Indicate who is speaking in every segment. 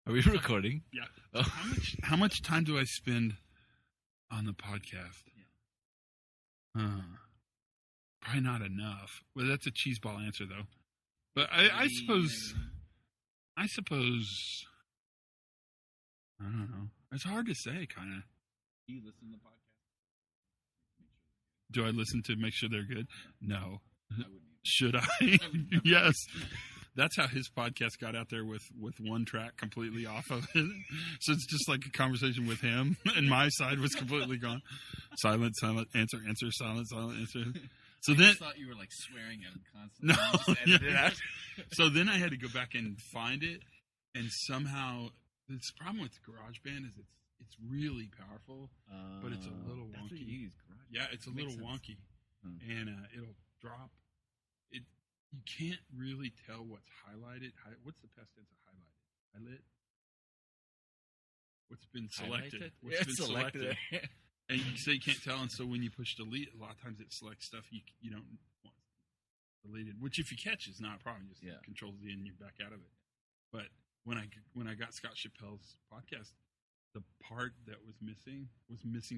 Speaker 1: Are we recording?
Speaker 2: Yeah.
Speaker 1: Oh.
Speaker 2: How much time do I spend on the podcast? Probably not enough. Well, that's a cheeseball answer, though. But I suppose. I don't know. It's hard to say, kind of.
Speaker 3: Do you listen to the podcast?
Speaker 2: Do I listen to make sure they're good? No.
Speaker 3: I wouldn't.
Speaker 2: Should I? Yes. That's how his podcast got out there with one track completely off of it. So it's just like a conversation with him, and my side was completely gone. Silent, answer, silent, answer. So then,
Speaker 3: I thought you were like swearing at him constantly.
Speaker 2: No,
Speaker 3: You just edited
Speaker 2: yeah.
Speaker 3: it.
Speaker 2: So then I had to go back and find it, and somehow the problem with GarageBand is it's really powerful, but it's a little
Speaker 3: That's what
Speaker 2: wonky.
Speaker 3: you use, GarageBand.
Speaker 2: Yeah, it's a
Speaker 3: Makes
Speaker 2: little
Speaker 3: sense.
Speaker 2: wonky,
Speaker 3: Hmm.
Speaker 2: and it'll drop. You can't really tell what's highlighted. What's the past tense of highlighted? What's been selected?
Speaker 1: Highlighted?
Speaker 2: What's
Speaker 1: Yeah,
Speaker 2: been selected? And you say you can't tell, and so when you push delete, a lot of times it selects stuff you don't want deleted. Which, if you catch, is not a problem. Just Control Z and you're back out of it. But when I got Scott Chappelle's podcast, the part that was missing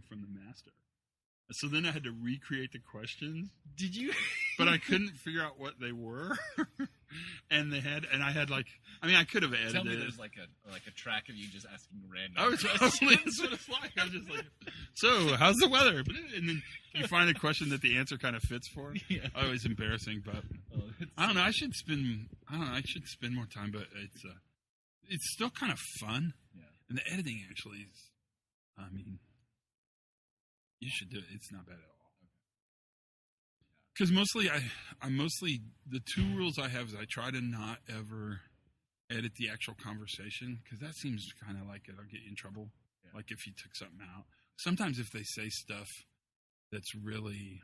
Speaker 2: from the master. So then I had to recreate the questions.
Speaker 1: Did you?
Speaker 2: But I couldn't figure out what they were. And I could have edited.
Speaker 3: Tell me there's like a track of you just asking random.
Speaker 2: I was totally, that's what it's like. I was just like, so how's the weather? And then you find a question that the answer kind of fits for.
Speaker 3: Yeah.
Speaker 2: Oh, it's embarrassing, but I don't know. I should spend more time, but it's still kind of fun.
Speaker 3: Yeah.
Speaker 2: And the editing actually is, you should do it. It's not bad at all. Because mostly, the two rules I have is I try to not ever edit the actual conversation, because that seems kind of like it'll get you in trouble. Yeah. Like if you took something out. Sometimes if they say stuff that's really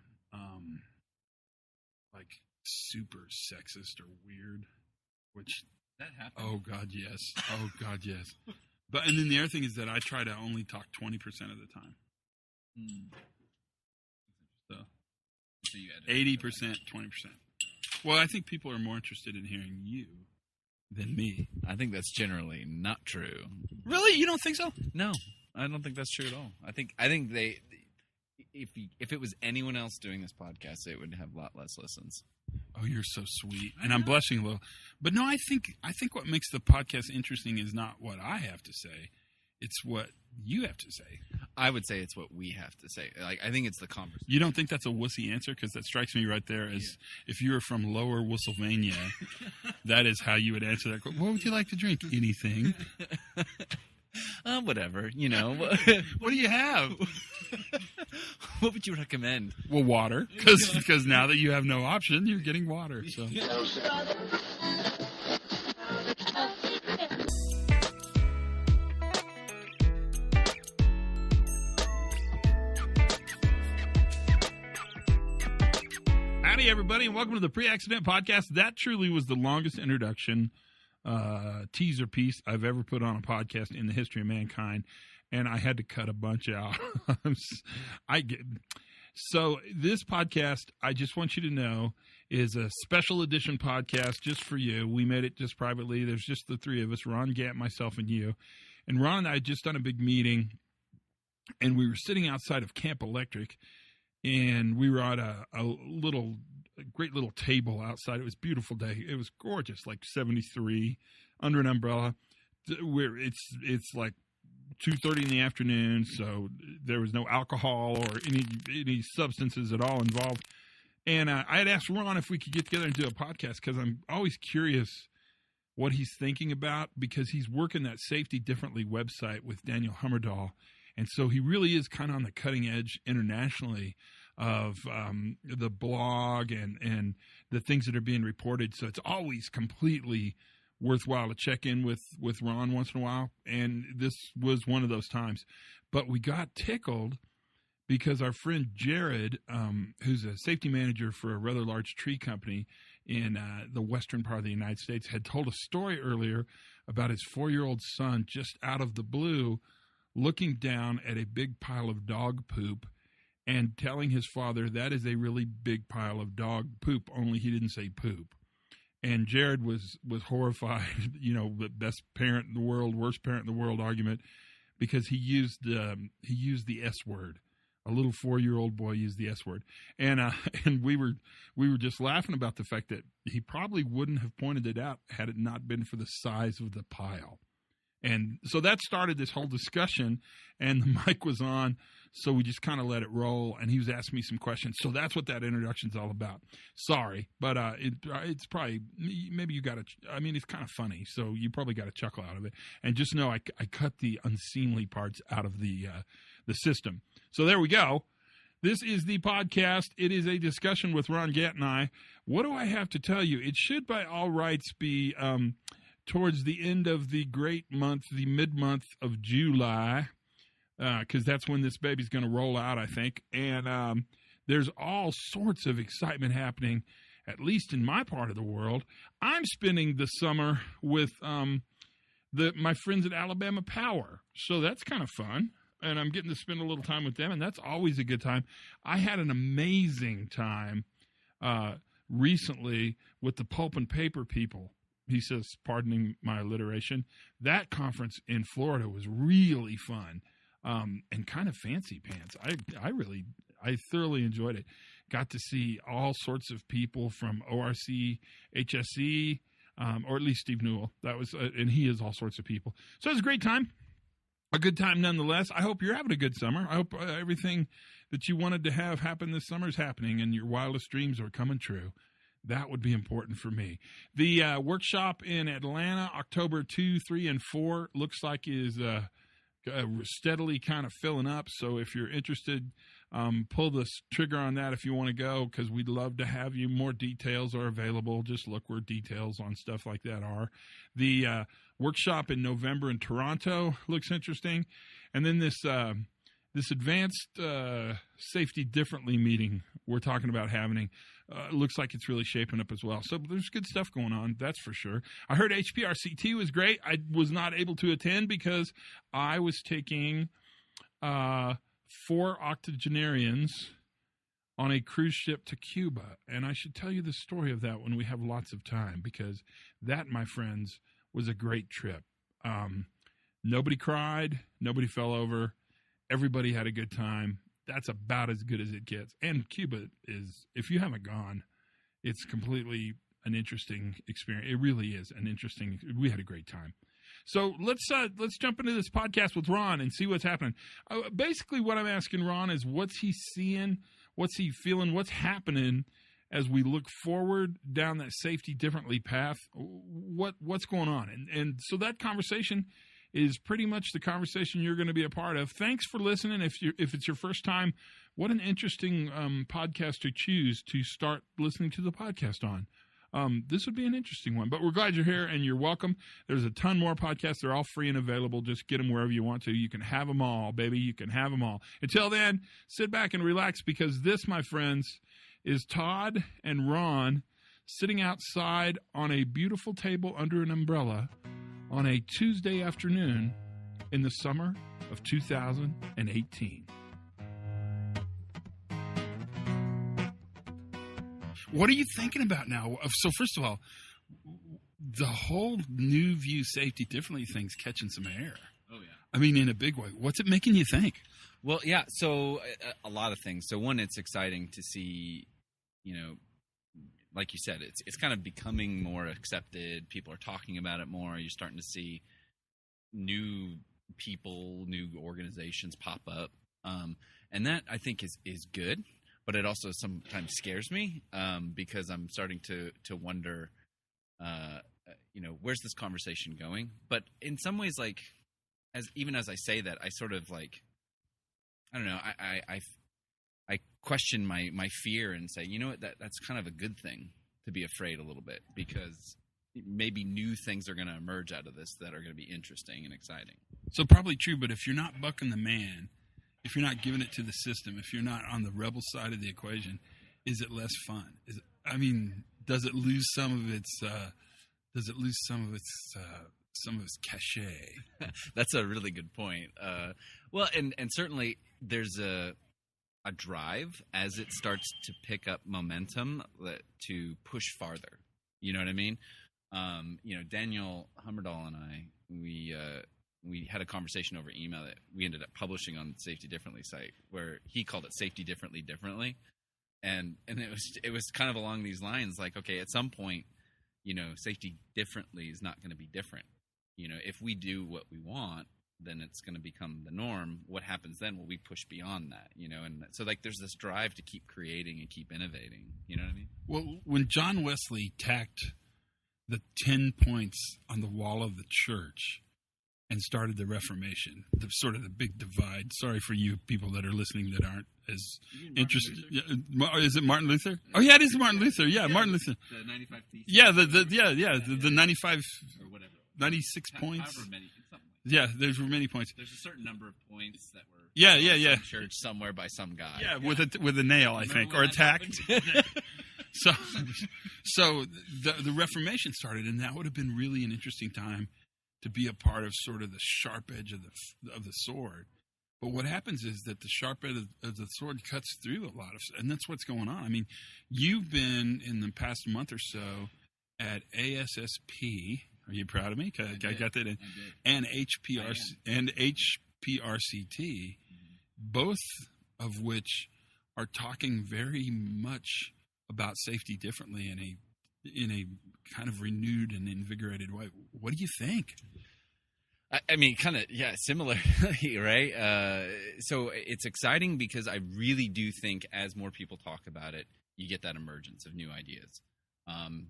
Speaker 2: like super sexist or weird, which
Speaker 3: that happens.
Speaker 2: Oh God, yes. But and then the other thing is that I try to only talk 20% of the time. So
Speaker 3: you edit
Speaker 2: 80%, 20%. Well, I think people are more interested in hearing you than me.
Speaker 1: I think that's generally not true.
Speaker 2: Really? You don't think so?
Speaker 1: No, I don't think that's true at all. I think they, if it was anyone else doing this podcast, it would have a lot less listens.
Speaker 2: Oh, you're so sweet, and I'm blushing a little. But no, I think what makes the podcast interesting is not what I have to say; it's what you have to say.
Speaker 1: I would say it's what we have to say. Like, I think it's the conversation.
Speaker 2: You don't think that's a wussy answer? Because that strikes me right there as if you were from Lower Wissylvania, that is how you would answer that. What would you like to drink? Anything.
Speaker 1: Whatever, you know.
Speaker 2: What do you have?
Speaker 1: What would you recommend?
Speaker 2: Well, water, because now that you have no option, you're getting water. So. Howdy, everybody, and welcome to the Pre-Accident Podcast. That truly was the longest introduction teaser piece I've ever put on a podcast in the history of mankind, and I had to cut a bunch out. So this podcast, I just want you to know, is a special edition podcast just for you. We made it just privately. There's just the three of us, Ron, Gantt, myself, and you. And Ron and I had just done a big meeting, and we were sitting outside of Camp Electric, and we were at a great little table outside. It was a beautiful day. It was gorgeous, like 73, under an umbrella. It's like 2:30 in the afternoon, so there was no alcohol or any substances at all involved. And I had asked Ron if we could get together and do a podcast, because I'm always curious what he's thinking about, because he's working that Safety Differently website with Daniel Hummerdahl. And so he really is kind of on the cutting edge internationally of the blog and the things that are being reported. So it's always completely worthwhile to check in with Ron once in a while. And this was one of those times. But we got tickled because our friend Jared, who's a safety manager for a rather large tree company in the western part of the United States, had told a story earlier about his 4-year-old son just out of the blue looking down at a big pile of dog poop and telling his father that is a really big pile of dog poop, only he didn't say poop. and Jared was horrified. The best parent in the world, worst parent in the world argument, because he used the S word. A little 4-year-old boy used the S word, and we were just laughing about the fact that he probably wouldn't have pointed it out had it not been for the size of the pile. And so that started this whole discussion, and the mic was on, so we just kind of let it roll, and he was asking me some questions. So that's what that introduction's all about. Sorry, but it's probably, maybe you got to, it's kind of funny, so you probably got a chuckle out of it. And just know I cut the unseemly parts out of the system. So there we go. This is the podcast. It is a discussion with Ron Gantt and I. What do I have to tell you? It should by all rights be towards the end of the great month, the mid-month of July, because that's when this baby's going to roll out, I think. And there's all sorts of excitement happening, at least in my part of the world. I'm spending the summer with my friends at Alabama Power, so that's kind of fun. And I'm getting to spend a little time with them, and that's always a good time. I had an amazing time recently with the pulp and paper people. He says, pardoning my alliteration. That conference in Florida was really fun and kind of fancy pants. I thoroughly enjoyed it. Got to see all sorts of people from ORC, HSE, or at least Steve Newell. That was, and he is all sorts of people. So it was a great time. A good time nonetheless. I hope you're having a good summer. I hope everything that you wanted to have happen this summer is happening and your wildest dreams are coming true. That would be important for me. The workshop in Atlanta, October 2, 3, and 4, looks like is steadily kind of filling up. So if you're interested, pull the trigger on that if you want to go, because we'd love to have you. More details are available. Just look where details on stuff like that are. The workshop in November in Toronto looks interesting. And then this advanced safety differently meeting we're talking about having looks like it's really shaping up as well. So there's good stuff going on, that's for sure. I heard HPRCT was great. I was not able to attend because I was taking 4 octogenarians on a cruise ship to Cuba. And I should tell you the story of that when we have lots of time, because that, my friends, was a great trip. Nobody cried. Nobody fell over. Everybody had a good time. That's about as good as it gets. And Cuba is, if you haven't gone, it's completely an interesting experience. It really is an interesting, we had a great time. So let's jump into this podcast with Ron and see what's happening. Basically what I'm asking Ron is, what's he seeing? What's he feeling? What's happening as we look forward down that safety differently path? What's going on? And so that conversation is pretty much the conversation you're going to be a part of. Thanks for listening. If it's your first time, what an interesting podcast to choose to start listening to the podcast on. This would be an interesting one, but we're glad you're here and you're welcome. There's a ton more podcasts. They're all free and available. Just get them wherever you want to. You can have them all, baby. You can have them all. Until then, sit back and relax, because this, my friends, is Todd and Ron sitting outside on a beautiful table under an umbrella on a Tuesday afternoon in the summer of 2018.
Speaker 4: What are you thinking about now? So first of all, the whole new view safety differently thing's catching some air.
Speaker 3: Oh, yeah.
Speaker 4: I mean, in a big way. What's it making you think?
Speaker 1: Well, yeah, so a lot of things. So one, it's exciting to see, like you said, it's kind of becoming more accepted. People are talking about it more. You're starting to see new people, new organizations pop up. And that, I think, is good. But it also sometimes scares me because I'm starting to wonder, where's this conversation going? But in some ways, like, even as I say that, I sort of like, I don't know, I question my fear and say, you know what, that's kind of a good thing to be afraid a little bit, because maybe new things are going to emerge out of this that are going to be interesting and exciting.
Speaker 4: So probably true, but if you're not bucking the man, if you're not giving it to the system, if you're not on the rebel side of the equation, is it less fun? Does it lose some of its cachet?
Speaker 1: That's a really good point. Well, and certainly there's a drive as it starts to pick up momentum to push farther. You know what I mean? Daniel Hummerdahl and I, we had a conversation over email that we ended up publishing on the Safety Differently site, where he called it Safety Differently. And it was kind of along these lines, like, okay, at some point, safety differently is not going to be different. If we do what we want, then it's going to become the norm. What happens then? Well, we push beyond that, and so like there's this drive to keep creating and keep innovating. You know what I mean?
Speaker 4: Well, when John Wesley tacked the 10 points on the wall of the church and started the Reformation, the sort of the big divide. Sorry for you people that are listening that aren't as interested. Is it Martin Luther? Oh yeah, it is Martin Luther. Yeah, Martin Luther.
Speaker 3: The 95 theses.
Speaker 4: Yeah, the 95,
Speaker 3: Or whatever.
Speaker 4: 96 points.
Speaker 3: However many, something like
Speaker 4: Yeah, there were many points.
Speaker 3: There's a certain number of points that were.
Speaker 4: Yeah.
Speaker 1: Some church somewhere by some guy.
Speaker 4: Yeah, with a nail, I think, or a tack. So the Reformation started, and that would have been really an interesting time to be a part of sort of the sharp edge of the sword. But what happens is that the sharp edge of the sword cuts through a lot of, and that's what's going on. I mean, you've been in the past month or so at ASSP. Are you proud of me? I got that in. And HPRCT, both of which are talking very much about safety differently in a kind of renewed and invigorated way. What do you think?
Speaker 1: I mean, kind of, yeah, similarly, right? So it's exciting because I really do think as more people talk about it, you get that emergence of new ideas,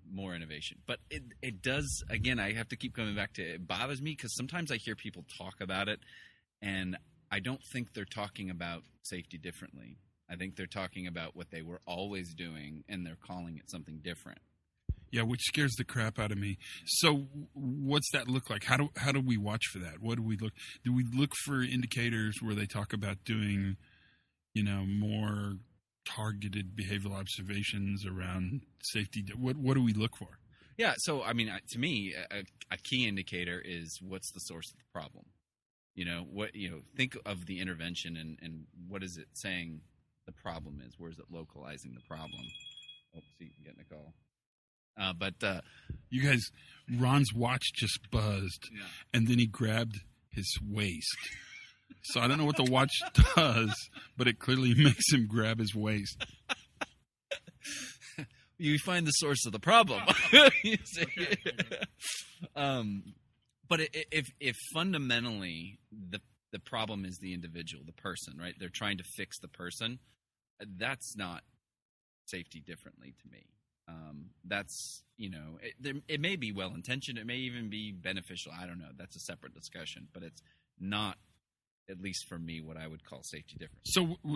Speaker 1: more innovation. But it does, again, I have to keep coming back to it bothers me because sometimes I hear people talk about it and I don't think they're talking about safety differently. I think they're talking about what they were always doing and they're calling it something different.
Speaker 4: Yeah, which scares the crap out of me. So, what's that look like? How do we watch for that? What do we look? Do we look for indicators where they talk about doing, more targeted behavioral observations around safety? What do we look for?
Speaker 1: Yeah, so I mean, to me, a key indicator is what's the source of the problem. Think of the intervention and what is it saying the problem is? Where is it localizing the problem? Oh, see, I'm getting a call. But
Speaker 4: you guys, Ron's watch just buzzed,
Speaker 3: Yeah.
Speaker 4: and then he grabbed his waist. So I don't know what the watch does, but it clearly makes him grab his waist.
Speaker 1: you find the source of the problem. You see? But if fundamentally the problem is the individual, the person, right? They're trying to fix the person. That's not safety differently to me. That's, it may be well-intentioned. It may even be beneficial. I don't know. That's a separate discussion, but it's not, at least for me, what I would call safety different.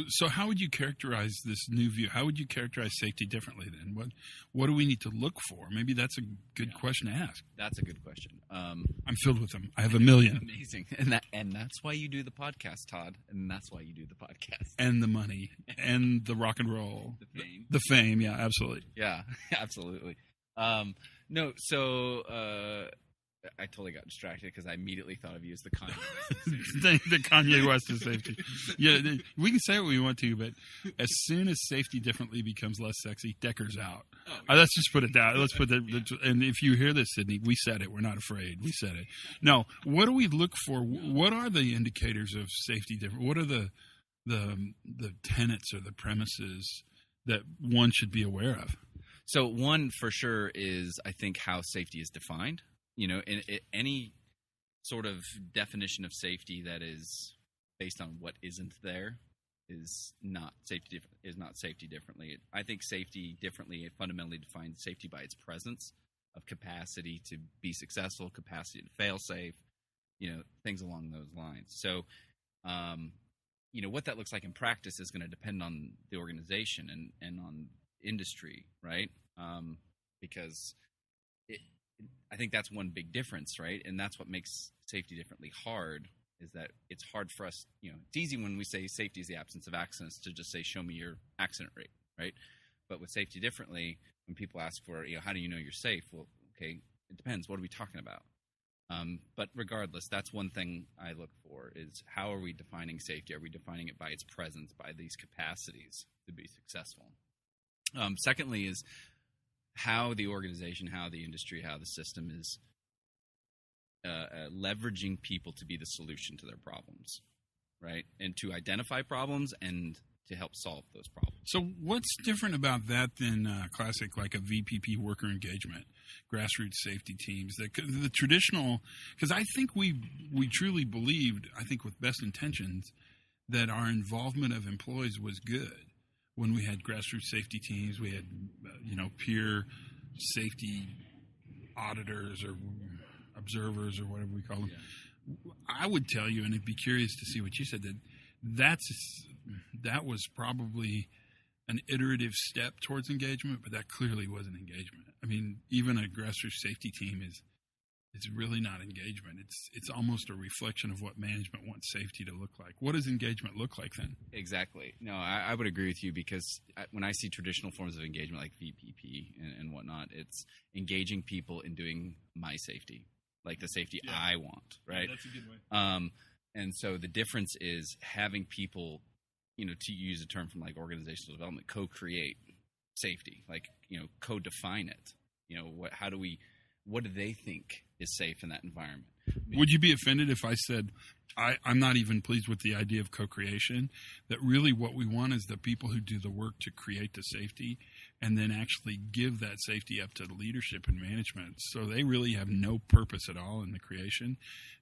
Speaker 4: So how would you characterize this new view? How would you characterize safety differently then? What do we need to look for? Maybe that's a good question to ask.
Speaker 1: That's a good question.
Speaker 4: I'm filled with them. I have a million.
Speaker 1: Amazing. And that's why you do the podcast, Todd. And that's why you do the podcast.
Speaker 4: And the money. And the rock and roll.
Speaker 3: The fame.
Speaker 4: The fame, yeah, absolutely.
Speaker 1: Yeah, absolutely. No, so I totally got distracted because I immediately thought of you as the Kanye West.
Speaker 4: The Kanye West of safety. Yeah, we can say what we want to, but as soon as safety differently becomes less sexy, Decker's out. Let's just put it down. Let's put and if you hear this, Sydney, we said it. We're not afraid. We said it. No, what do we look for? What are the indicators of safety different? What are the tenets or the premises that one should be aware of?
Speaker 1: So one for sure is, I think, how safety is defined. In any sort of definition of safety that is based on what isn't there is not safety differently. I think safety differently, it fundamentally defines safety by its presence of capacity to be successful, capacity to fail safe, things along those lines. So, what that looks like in practice is going to depend on the organization and on industry, right? Because I think that's one big difference, right? And that's what makes safety differently hard, is that it's hard for us, it's easy when we say safety is the absence of accidents to just say, show me your accident rate, right? But with safety differently, when people ask for, how do you know you're safe? Well, okay, it depends. What are we talking about? But regardless, that's one thing I look for is how are we defining safety? Are we defining it by its presence, by these capacities to be successful? Secondly is how the organization, how the industry, how the system is leveraging people to be the solution to their problems, right? And to identify problems and to help solve those problems.
Speaker 4: So what's different about that than classic, like a VPP worker engagement, grassroots safety teams? The traditional, because I think we truly believed, I think with best intentions, that our involvement of employees was good. When we had grassroots safety teams, we had peer safety auditors or observers or whatever we call them. Yeah. I would tell you, and I'd be curious to see what you said, that was probably an iterative step towards engagement, but that clearly wasn't engagement. I mean, even a grassroots safety team is really not engagement. It's almost a reflection of what management wants safety to look like. What does engagement look like then?
Speaker 1: Exactly. No, I would agree with you, because when I see traditional forms of engagement like VPP and whatnot, it's engaging people in doing my safety, like the safety I want, right?
Speaker 2: Yeah, that's a good way.
Speaker 1: And so the difference is having people, to use a term from like organizational development, co-create safety, like, co-define it. What do they think is safe in that environment?
Speaker 4: Would you be offended if I said, I'm not even pleased with the idea of co-creation, that really what we want is the people who do the work to create the safety and then actually give that safety up to the leadership and management. So they really have no purpose at all in the creation.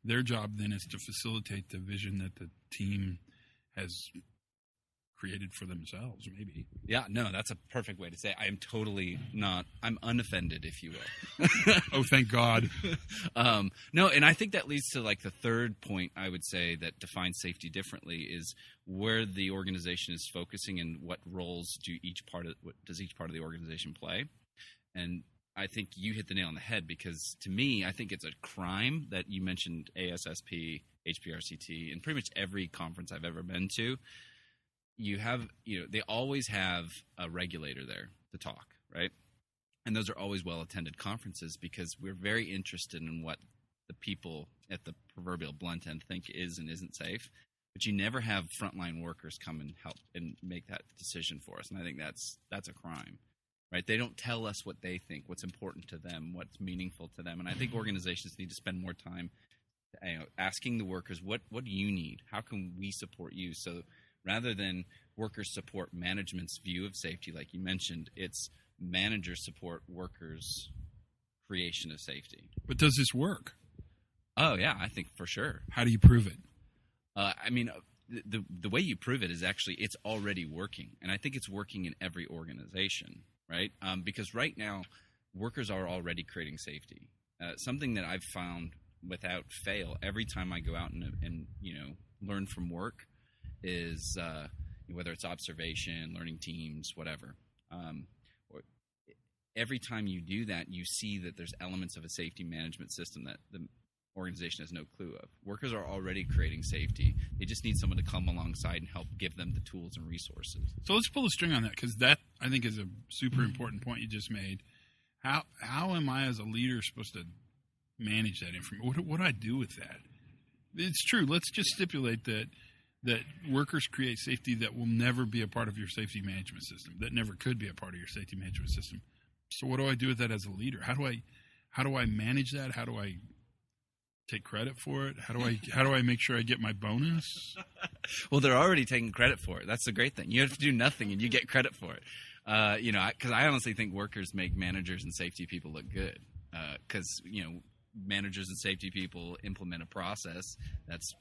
Speaker 4: Their job then is to facilitate the vision that the team has created for themselves, maybe.
Speaker 1: Yeah, no, that's a perfect way to say it. I'm unoffended, if you will.
Speaker 4: Oh, thank God.
Speaker 1: No, and I think that leads to like the third point I would say that defines safety differently is where the organization is focusing and what roles does each part of the organization play. And I think you hit the nail on the head, because to me, I think it's a crime that you mentioned ASSP, HPRCT, and pretty much every conference I've ever been to. They always have a regulator there to talk, right? And those are always well-attended conferences because we're very interested in what the people at the proverbial blunt end think is and isn't safe. But you never have frontline workers come and help and make that decision for us. And I think that's a crime, right? They don't tell us what they think, what's important to them, what's meaningful to them. And I think organizations need to spend more time asking the workers, what do you need? How can we support you? So rather than workers support management's view of safety, like you mentioned, it's managers support workers' creation of safety.
Speaker 4: But does this work?
Speaker 1: Oh, yeah, I think for sure.
Speaker 4: How do you prove it?
Speaker 1: The way you prove it is actually it's already working. And I think it's working in every organization, right? Because right now, workers are already creating safety. Something that I've found without fail every time I go out and learn from work is whether it's observation, learning teams, whatever. Every time you do that, you see that there's elements of a safety management system that the organization has no clue of. Workers are already creating safety. They just need someone to come alongside and help give them the tools and resources.
Speaker 4: So let's pull a string on that, because that, I think, is a super important point you just made. How am I as a leader supposed to manage that information? What do I do with that? It's true. Let's just stipulate that workers create safety that will never be a part of your safety management system, that never could be a part of your safety management system. So what do I do with that as a leader? How do I manage that? How do I take credit for it? How do I make sure I get my bonus?
Speaker 1: Well, they're already taking credit for it. That's the great thing. You have to do nothing and you get credit for it. Because I honestly think workers make managers and safety people look good. Because managers and safety people implement a process that's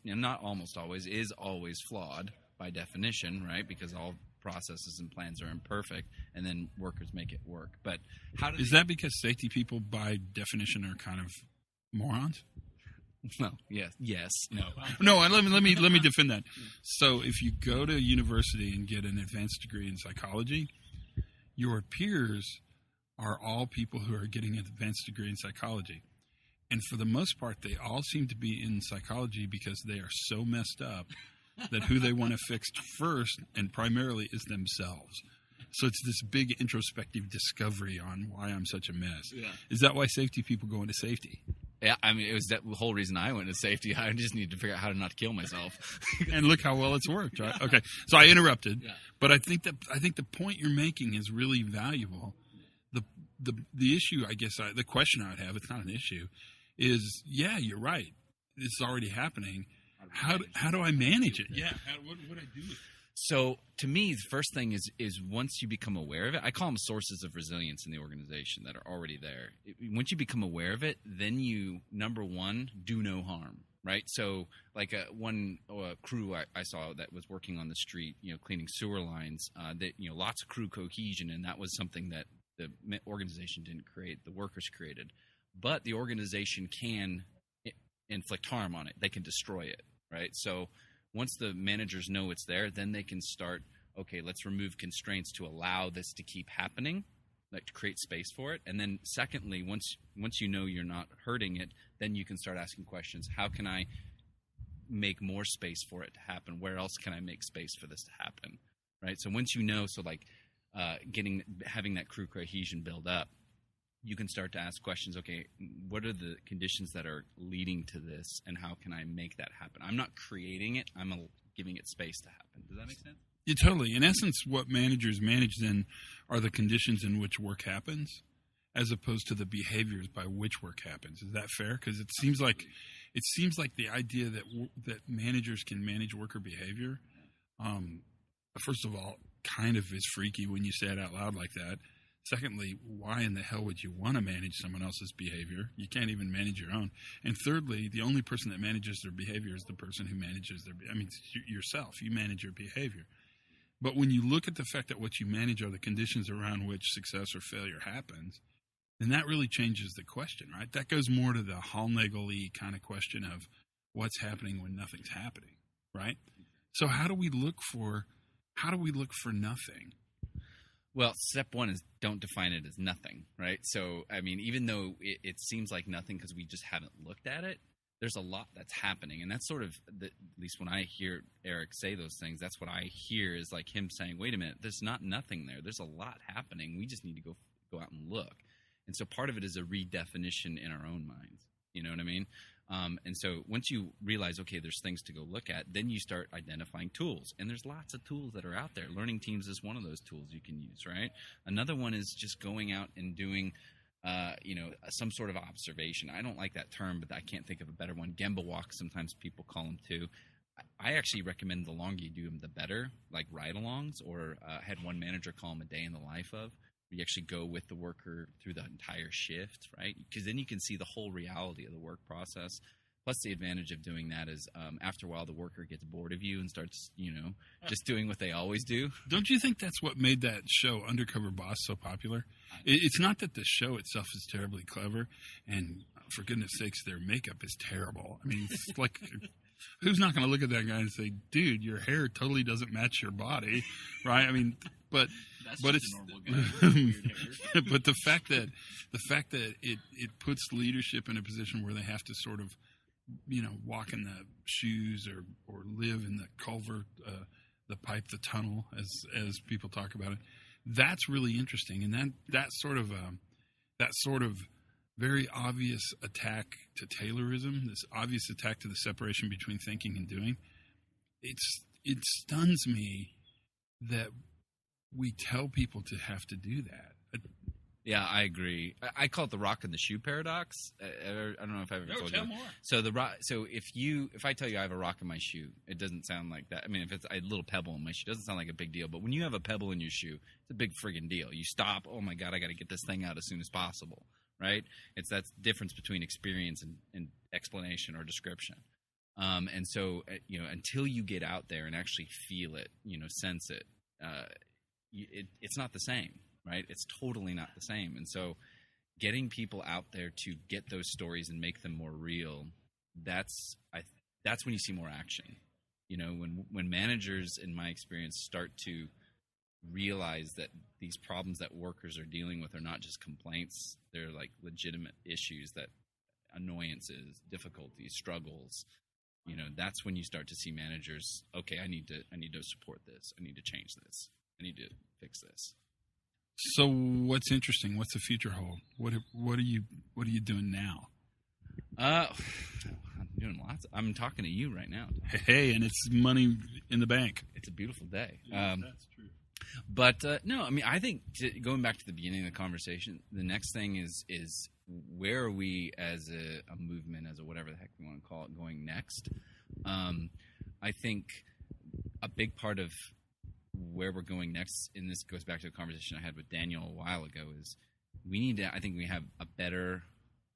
Speaker 1: not almost always, is always flawed by definition, right? Because all processes and plans are imperfect, and then workers make it work. But
Speaker 4: is that because safety people, by definition, are kind of morons?
Speaker 1: Well, yes, no.
Speaker 4: No, and let me defend that. So if you go to a university and get an advanced degree in psychology, your peers are all people who are getting an advanced degree in psychology. And for the most part, they all seem to be in psychology because they are so messed up that who they want to fix first and primarily is themselves. So it's this big introspective discovery on why I'm such a mess. Yeah. Is that why safety people go into safety?
Speaker 1: Yeah, I mean, it was the whole reason I went into safety. I just needed to figure out how to not kill myself.
Speaker 4: And look how well it's worked, right? Okay, so I interrupted, but I think the point you're making is really valuable. the issue, I guess, the question I would have, it's not an issue, is you're right. It's already happening. How do I manage it? Yeah. What do I do with it?
Speaker 1: So to me, the first thing is once you become aware of it, I call them sources of resilience in the organization that are already there. Once you become aware of it, then you, number one, do no harm, right? So like one crew I saw that was working on the street, cleaning sewer lines, that lots of crew cohesion, and that was something that the organization didn't create, the workers created. But the organization can inflict harm on it. They can destroy it, right? So once the managers know it's there, then they can start, okay, let's remove constraints to allow this to keep happening, like to create space for it. And then secondly, once you know you're not hurting it, then you can start asking questions. How can I make more space for it to happen? Where else can I make space for this to happen, right? So once you know, having that crew cohesion build up, you can start to ask questions. Okay, what are the conditions that are leading to this, and how can I make that happen? I'm not creating it. I'm giving it space to happen. Does that make sense?
Speaker 4: Yeah, totally. In essence, what managers manage then are the conditions in which work happens, as opposed to the behaviors by which work happens. Is that fair? Because it seems like the idea that managers can manage worker behavior, first of all, kind of is freaky when you say it out loud like that. Secondly, why in the hell would you want to manage someone else's behavior? You can't even manage your own. And thirdly, the only person that manages their behavior is the person who manages yourself. You manage your behavior. But when you look at the fact that what you manage are the conditions around which success or failure happens, then that really changes the question, right? That goes more to the Hallnagel-y kind of question of what's happening when nothing's happening, right? So how do we look for nothing?
Speaker 1: Well, step one is don't define it as nothing, right? So, I mean, even though it seems like nothing because we just haven't looked at it, there's a lot that's happening. And that's sort of, at least when I hear Eric say those things, that's what I hear is like him saying, wait a minute, there's not nothing there. There's a lot happening. We just need to go out and look. And so part of it is a redefinition in our own minds. You know what I mean? And so once you realize, okay, there's things to go look at, then you start identifying tools. And there's lots of tools that are out there. Learning Teams is one of those tools you can use, right? Another one is just going out and doing, some sort of observation. I don't like that term, but I can't think of a better one. Gemba walks, sometimes people call them too. I actually recommend the longer you do them, the better, like ride-alongs, or had one manager call them a day in the life of. You actually go with the worker through the entire shift, right? Because then you can see the whole reality of the work process. Plus, the advantage of doing that is after a while, the worker gets bored of you and starts, just doing what they always do.
Speaker 4: Don't you think that's what made that show Undercover Boss so popular? It's not that the show itself is terribly clever, and for goodness sakes, their makeup is terrible. I mean, it's like, who's not going to look at that guy and say, dude, your hair totally doesn't match your body, right? I mean, but it's
Speaker 3: a normal guy with weird hair.
Speaker 4: but the fact that it puts leadership in a position where they have to sort of walk in the shoes or live in the culvert, the pipe, the tunnel, as people talk about it. That's really interesting, and that sort of very obvious attack to Taylorism, this obvious attack to the separation between thinking and doing. It stuns me that we tell people to have to do that.
Speaker 1: Yeah, I agree. I call it the rock and the shoe paradox. I don't know if I've ever told you.
Speaker 4: Tell more.
Speaker 1: So if I tell you I have a rock in my shoe, it doesn't sound like that. I mean, if it's a little pebble in my shoe, it doesn't sound like a big deal. But when you have a pebble in your shoe, it's a big friggin' deal. You stop. Oh my God, I got to get this thing out as soon as possible. Right? It's that difference between experience and explanation or description. And so until you get out there and actually feel it, sense it, it's not the same. Right? It's totally not the same. And so getting people out there to get those stories and make them more real, that's when you see more action. When managers, in my experience, start to realize that these problems that workers are dealing with are not just complaints, they're like legitimate issues, that annoyances, difficulties, struggles, that's when you start to see managers, okay, I need to support this. I need to change this. I need to fix this.
Speaker 4: So what's interesting? What's the future hold? What are you doing now?
Speaker 1: I'm doing lots. I'm talking to you right now.
Speaker 4: Hey, and it's money in the bank.
Speaker 1: It's a beautiful day.
Speaker 4: That's true.
Speaker 1: But no, I mean, I think going back to the beginning of the conversation, the next thing is where are we as a movement, as a whatever the heck you want to call it, going next? I think a big part of where we're going next, and this goes back to a conversation I had with Daniel a while ago, is we need to, I think we have a better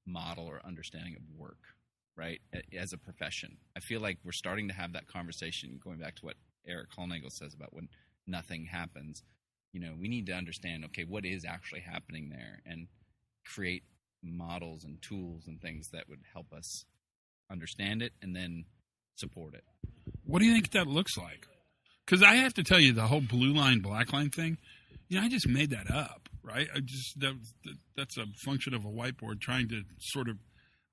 Speaker 1: model or understanding of work, right, as a profession. I feel like we're starting to have that conversation, going back to what Eric Hollnagel says about when nothing happens. You know, we need to understand, okay, what is actually happening there, and create models and tools and things that would help us understand it and then support it.
Speaker 4: What do you think that looks like? Because I have to tell you, the whole blue line, black line thing, I just made that up, right? That's a function of a whiteboard trying to sort of,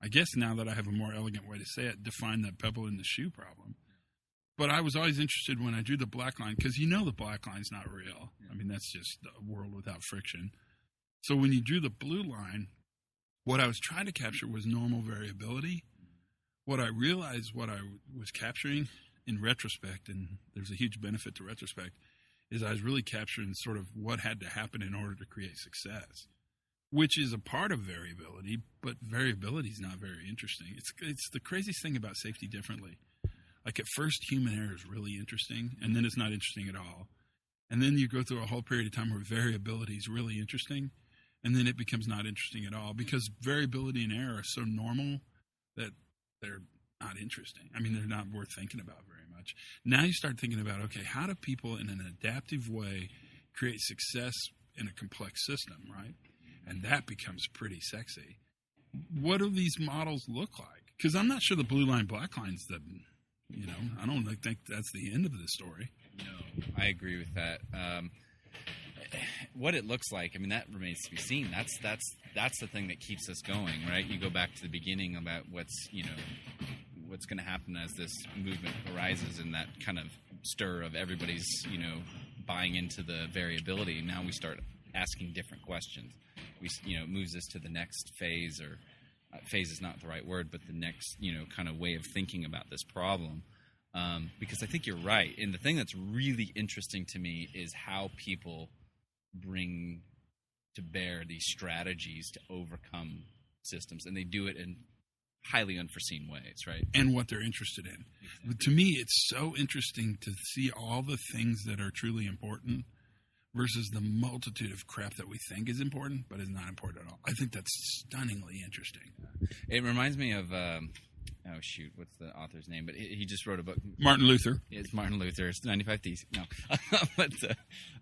Speaker 4: I guess now that I have a more elegant way to say it, define that pebble in the shoe problem. But I was always interested when I drew the black line, because the black line's not real. I mean, that's just a world without friction. So when you drew the blue line, what I was trying to capture was normal variability. What I realized what I was capturing in retrospect, and there's a huge benefit to retrospect, is I was really capturing sort of what had to happen in order to create success, which is a part of variability, but variability is not very interesting. It's the craziest thing about safety differently. Like at first, human error is really interesting, and then it's not interesting at all. And then you go through a whole period of time where variability is really interesting, and then it becomes not interesting at all, because variability and error are so normal that they're not interesting. I mean, they're not worth thinking about very much. Now you start thinking about, okay, how do people in an adaptive way create success in a complex system, right? And that becomes pretty sexy. What do these models look like? Because I'm not sure the blue line, black line's the, I don't think that's the end of the story.
Speaker 1: No, I agree with that. What it looks like, I mean, that remains to be seen. That's the thing that keeps us going, right? You go back to the beginning about what's going to happen as this movement arises, and that kind of stir of everybody's, buying into the variability. Now we start asking different questions. It moves us to the next phase, or phase is not the right word, but the next, kind of way of thinking about this problem. Because I think you're right. And the thing that's really interesting to me is how people bring to bear these strategies to overcome systems, and they do it in highly unforeseen ways, right?
Speaker 4: And what they're interested in. Exactly. To me, it's so interesting to see all the things that are truly important versus the multitude of crap that we think is important, but is not important at all. I think that's stunningly interesting.
Speaker 1: It reminds me of, what's the author's name? But he just wrote a book.
Speaker 4: Martin Luther.
Speaker 1: It's Martin Luther. It's 95 Theses. No.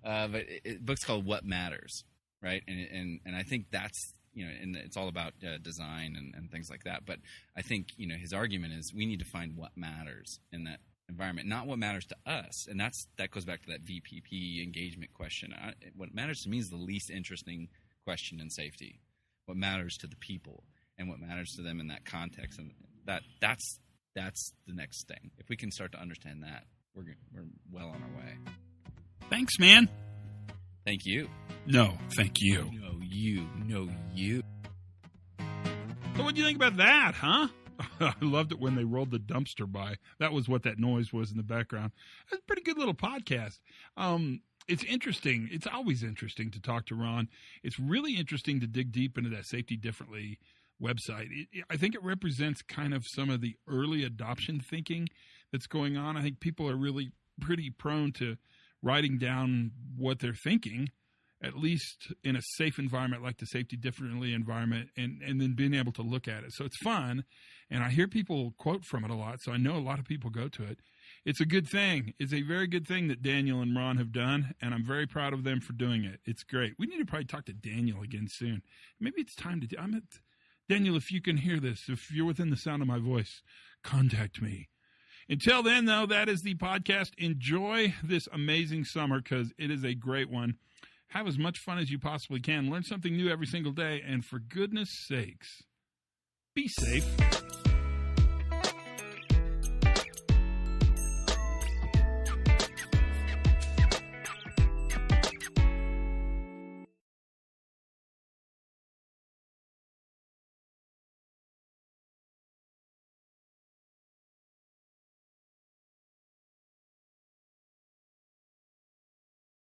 Speaker 1: but book's called What Matters, right? And I think that's, and it's all about design and things like that. But I think, his argument is we need to find what matters in that environment, not what matters to us. And that goes back to that VPP engagement question. What matters to me is the least interesting question in safety. What matters to the people and what matters to them in that context. And that's the next thing. If we can start to understand that, we're well on our way.
Speaker 4: Thanks, man.
Speaker 1: Thank you.
Speaker 4: No, thank you.
Speaker 1: No, you.
Speaker 2: So what do you think about that, huh? I loved it when they rolled the dumpster by. That was what that noise was in the background. That's a pretty good little podcast. It's interesting. It's always interesting to talk to Ron. It's really interesting to dig deep into that Safety Differently website. I think it represents kind of some of the early adoption thinking that's going on. I think people are really pretty prone to writing down what they're thinking, at least in a safe environment like the Safety Differently environment, and then being able to look at it. So it's fun, and I hear people quote from it a lot, so I know a lot of people go to it. It's a good thing. It's a very good thing that Daniel and Ron have done, and I'm very proud of them for doing it. It's great. We need to probably talk to Daniel again soon. Maybe it's time to Daniel, if you can hear this, if you're within the sound of my voice, contact me. Until then, though, that is the podcast. Enjoy this amazing summer, because it is a great one. Have as much fun as you possibly can. Learn something new every single day. And for goodness sakes, be safe.